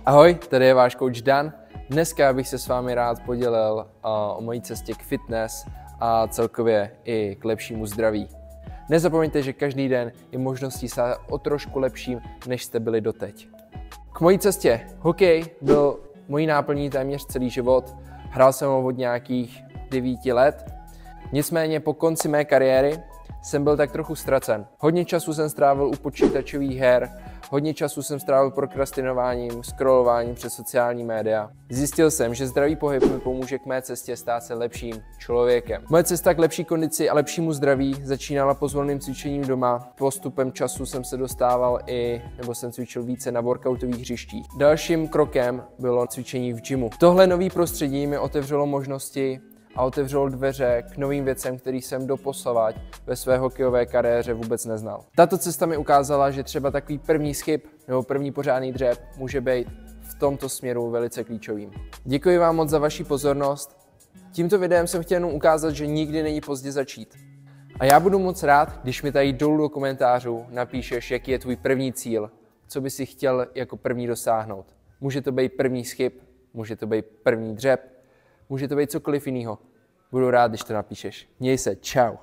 Ahoj, tady je váš coach Dan. Dneska bych se s vámi rád podělil o mojí cestě k fitness a celkově i k lepšímu zdraví. Nezapomeňte, že každý den je možností stát o trošku lepším, než jste byli doteď. K mojí cestě. Hokej byl mojí náplní téměř celý život. Hrál jsem ho od nějakých 9 let. Nicméně po konci mé kariéry jsem byl tak trochu ztracen. Hodně času jsem strávil u počítačových her, hodně času jsem strávil prokrastinováním, scrollováním přes sociální média. Zjistil jsem, že zdravý pohyb mi pomůže k mé cestě stát se lepším člověkem. Moje cesta k lepší kondici a lepšímu zdraví začínala pozvolným cvičením doma. Postupem času jsem se dostával nebo jsem cvičil více na workoutových hřištích. Dalším krokem bylo cvičení v gymu. Tohle nový prostředí mi otevřelo možnosti a otevřelo dveře k novým věcem, který jsem doposavad ve své hokejové kariéře vůbec neznal. Tato cesta mi ukázala, že třeba takový první skip nebo první pořádný dřep může být v tomto směru velice klíčovým. Děkuji vám moc za vaši pozornost. Tímto videem jsem chtěl jenom ukázat, že nikdy není pozdě začít. A já budu moc rád, když mi tady dolů do komentářů napíšeš, jaký je tvůj první cíl, co by si chtěl jako první dosáhnout. Může to být první skip, může to být první dřep, může to být cokoliv jiného. Budu rád, když to napíšeš. Měj se, čau.